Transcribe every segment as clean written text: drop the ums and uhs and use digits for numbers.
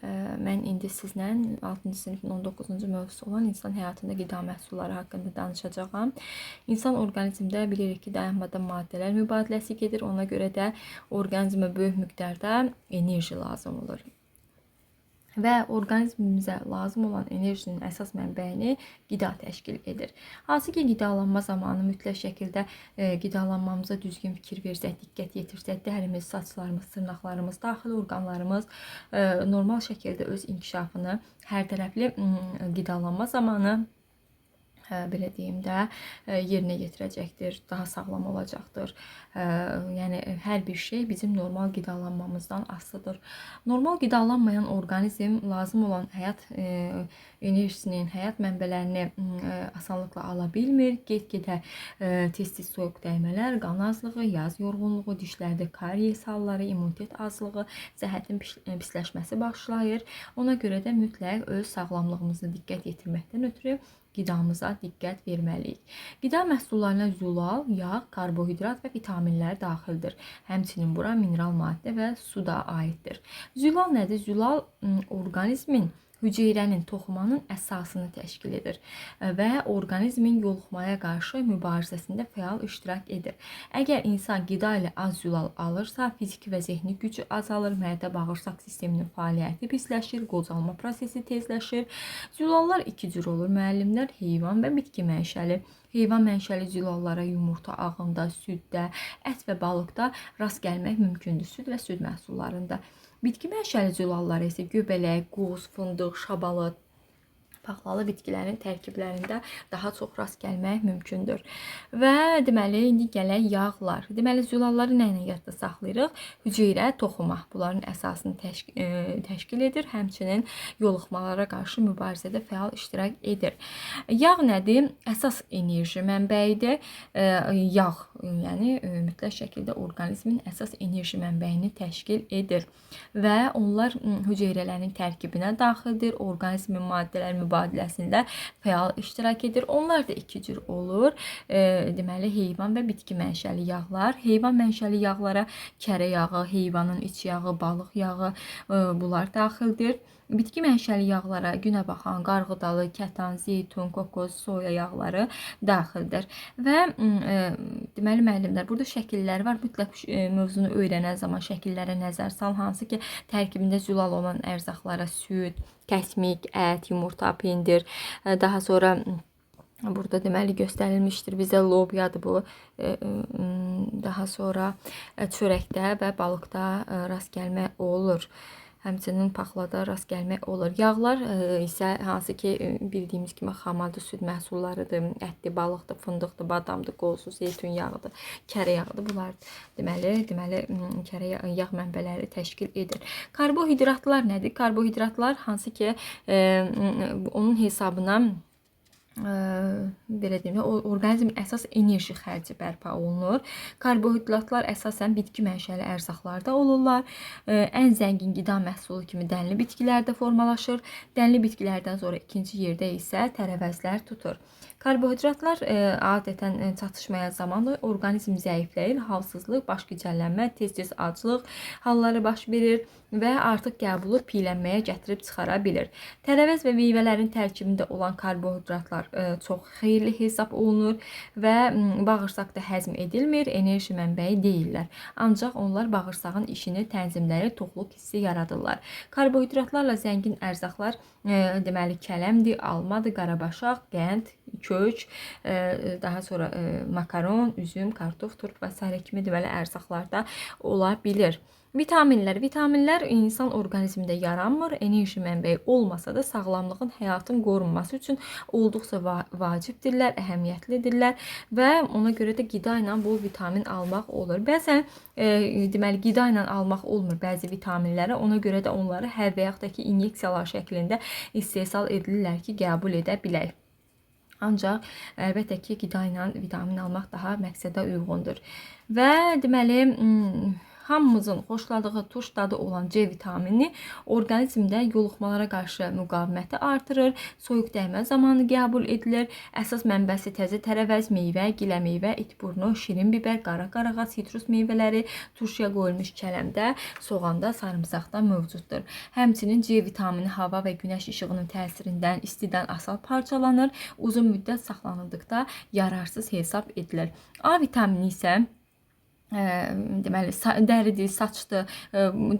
mən indi sizlə 6-cı sinifin 19-cu mövzusu olan insan həyatında qida məhsulları haqqında danışacağam. İnsan orqanizmdə bilirik ki, dayanmadan maddələr mübadiləsi gedir. Ona görə də orqanizmə böyük miqdarda enerji lazım olur. Və orqanizmimizə lazım olan enerjinin əsas mənbəyini qida təşkil edir. Hansı ki, qidalanma zamanı mütləq şəkildə qidalanmamıza düzgün fikir versək, diqqət yetirsək, dərimiz, saçlarımız, tırnaqlarımız, daxili orqanlarımız normal şəkildə öz inkişafını hər tərəfli qidalanma zamanı belə deyim də yerinə yetirəcəkdir, daha sağlam olacaqdır. Yəni hər bir şey bizim normal qidalanmamızdan asılıdır. Normal qidalanmayan orqanizm lazım olan həyat enerjisinin, həyat mənbələrini asanlıqla ala bilmir. Get-gedə tez-tez soyuq dəymələr, qan azlığı, yaz yorğunluğu, dişlərdə karies halları, immunitet azlığı, səhhətin pisləşməsi başlayır. Ona görə də mütləq öz sağlamlığımızı diqqət yetirməkdən ötürü qidamıza diqqət verməliyik. Qida məhsullarına zülal, yağ, karbohidrat və vitaminlər daxildir. Həmçinin bura mineral maddə və su da aiddir. Zülal nədir? Zülal orqanizmin hüceyrənin, toxumanın əsasını təşkil edir və orqanizmin yoluxmaya qarşı mübarizəsində fəal iştirak edir. Əgər insan qida ilə az zülal alırsa, fiziki və zehni gücü azalır, mədə-bağırsaq sisteminin fəaliyyəti pisləşir, qocalma prosesi tezləşir. Zülallar iki cür olur, müəllimlər, heyvan və bitki mənşəli. Heyvan mənşəli zülallara yumurta ağında, süddə, ət və balıqda rast gəlmək mümkündür, süd və süd məhsullarında. Bitki mənşəli zülallara isə göbələk, qoz, fındıq, şabalıd, paxlalı bitkilərin tərkiblərində daha çox rast gəlmək mümkündür. Və deməli, indi gələk yağlar. Deməli, zülalları nə ilə yadda saxlayırıq? Hüceyrə, toxuma bunların əsasını təşkil edir. Həmçinin yoluxmalara qarşı mübarizədə fəal iştirak edir. Yağ nədir? Əsas enerji mənbəyidir. Yağ, yəni mütləq şəkildə orqanizmin əsas enerji mənbəyini təşkil edir. Və onlar hüceyrələrin tərkibinə daxildir. Orqanizmin maddələr mübadiləsində fəal iştirak edir. Onlar da iki cür olur. Deməli, heyvan və bitki mənşəli yağlar. Heyvan mənşəli yağlara kərə yağı, heyvanın iç yağı, balıq yağı bunlar daxildir. Bitki mənşəli yağlara günəbaxan, qarğıdalı, kətan, zeytun, kokos, soya yağları daxildir. Və deməli müəllimlər, burada şəkillər var. Mütləq mövzunu öyrənən zaman şəkillərə nəzər sal, hansı ki tərkibində zülal olan ərzaqlara süd, kəsmik, ət, yumurta, pendir, daha sonra burada deməli göstərilmişdir bizə lobyadır bu. Daha sonra çörəkdə və balıqda rast gəlmək olur. Həmçinin paxlada rast gəlmək olur. Yağlar isə hansı ki bildiyimiz kimi xamadır, süd məhsullarıdır, ətdir, balıqdır, fındıqdır, badamdır, qozdur, zeytun yağıdır, kərə yağıdır. Bunlar deməli kərə yağ mənbələri təşkil edir. Karbohidratlar nədir? Karbohidratlar hansı ki onun hesabına belə deyim, orqanizmin əsas enerji xərci bərpa olunur. Karbohidratlar əsasən bitki mənşəli ərzaqlarda olurlar. Ən zəngin qida məhsulu kimi dənli bitkilərdə formalaşır. Dənli bitkilərdən sonra ikinci yerdə isə tərəvəzlər tutur. Karbohidratlar adətən çatışmayan zamanla orqanizm zəifləyir, halsızlıq, baş gicəllənmə, tez-tez aclıq halları baş verir və artıq qəbulu piylənməyə gətirib çıxara bilir. Tərəvəz və meyvələrin tərkibində olan karbohidratlar çox xeyirli hesab olunur və bağırsaqda həzm edilmir, enerji mənbəyi deyillər. Ancaq onlar bağırsağın işini tənzimləyir, toxluq hissi yaradırlar. Karbohidratlarla zəngin ərzaqlar deməli kələmdir, almadır, qarabaşaq, qənd, kök, daha sonra makaron, üzüm, kartof, turp və s. kimi deməli ərzaqlarda ola bilir. Vitaminlər insan orqanizmində yaranmır, enerji mənbəyi olmasa da sağlamlığın, həyatın qorunması üçün olduqca vacibdirlər, əhəmiyyətlidirlər və ona görə də qida ilə bol vitamin almaq olur. Bəzən deməli qida ilə almaq olmur bəzi vitaminləri, ona görə də onları hər və yaxud da ki inyeksiyalar şəklində istehsal edilirlər ki, qəbul edə bilək. Ancaq əlbəttə ki qida ilə vitamin almaq daha məqsədə uyğundur. Və deməli hamımızın xoşladığı turş dadı olan C vitamini orqanizmdə yoluxmalara qarşı müqaviməti artırır, soyuq dəymə zamanı qəbul edilir. Əsas mənbəsi təzə tərəvəz, meyvə, gilə meyvə, itburnu, şirin biber, qara qarağa, sitrus meyvələri, turşuya qoyulmuş kələmdə, soğanda, sarımsaqda mövcuddur. Həmçinin C vitamini hava və günəş işığının təsirindən, istidən asal parçalanır, uzun müddət saxlanıldıqda yararsız hesab edilir. A vitamini isə deməli dəridir, saçdır,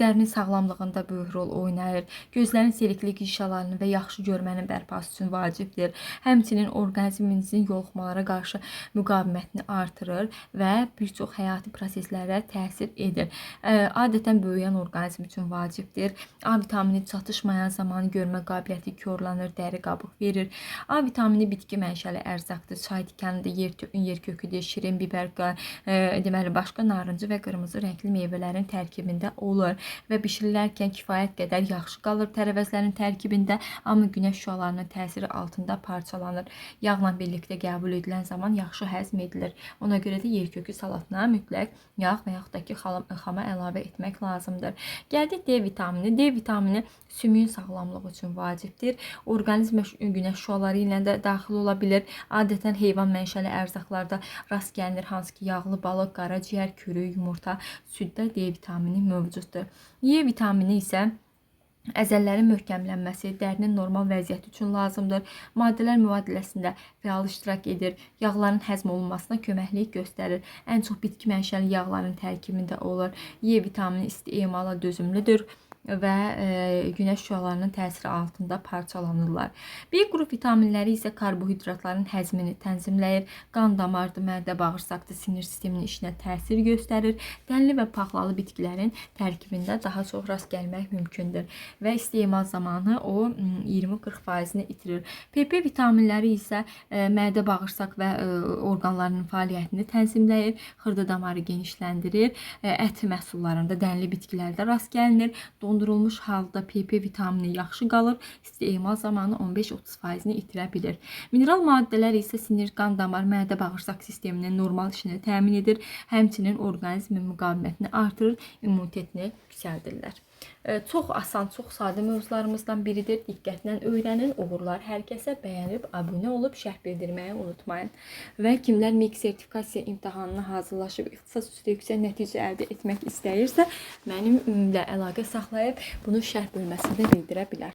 dərinin sağlamlığında böyük rol oynayır. Gözlərin selikli qişalarını və yaxşı görmənin bərpası üçün vacibdir. Həmçinin orqanizminizin yoluxmalara qarşı müqavimətini artırır və bir çox həyati proseslərə təsir edir. Adətən böyüyən orqanizm üçün vacibdir. A vitamini çatışmayan zaman görmə qabiliyyəti korlanır, dəri qabıq verir. A vitamini bitki mənşəli ərzaqdır. Çay tikanıdır, yer köküdür, şirin biber, deməli başqa narıncı və qırmızı rəngli meyvələrin tərkibində olur və bişirilərkən kifayət qədər yaxşı qalır tərəvəzlərin tərkibində, amma günəş şüalarının təsiri altında parçalanır. Yağla birlikdə qəbul edilən zaman yaxşı həzm edilir. Ona görə də yerkökü salatına mütləq yağ və yaxud da ki xama əlavə etmək lazımdır. Gəldik D vitamini. D vitamini sümüyün sağlamlığı üçün vacibdir. Orqanizmə günəş şüaları ilə də daxil ola bilir. Adətən heyvan mənşəli ərzaqlarda rast gəlinir, hansı ki yağlı balıq, qaraciyər, kürü, yumurta, süddə D vitamini mövcuddur. E vitamini isə əzəllərin möhkəmlənməsi, dərinin normal vəziyyəti üçün lazımdır. Maddələr mübadiləsində fəal iştirak edir. Yağların həzm olunmasına köməklik göstərir. Ən çox bitki mənşəli yağların tərkibində olur. E vitamini isti emala dözümlüdür və günəş şüalarının təsiri altında parçalanırlar. B qrup vitaminləri isə karbohidratların həzmini tənzimləyir. Qan damardı, mədə, bağırsaqda sinir sisteminin işinə təsir göstərir. Dənli və paxlalı bitkilərin tərkibində daha çox rast gəlmək mümkündür və istemal zamanı o 20-40%-ni itirir. PP vitaminləri isə mədə, bağırsaq və orqanlarının fəaliyyətini tənzimləyir. Xırda damarı genişləndirir. Ət məhsullarında, dənli bitkilərdə rast gəlinir. Dondurulmuş halda PP vitamini yaxşı qalır, istemal zamanı 15-30%-ni itirə bilir. Mineral maddələr isə sinir, qan damar, mədə, bağırsaq sisteminin normal işini təmin edir, həmçinin orqanizmin müqavimətini artırır, immunitetini yüksəldirlər. Çox asan, çox sadə mövzularımızdan biridir. Diqqətlə öyrənin. Uğurlar hər kəsə. Bəyənib, abunə olub, şərh bildirməyi unutmayın. Və kimlər MEQ sertifikasiya imtahanına hazırlaşıb ixtisas üzrə yüksək nəticə əldə etmək istəyirsə, mənimlə əlaqə saxlayıb bunu şərh bölməsində bildirə bilər.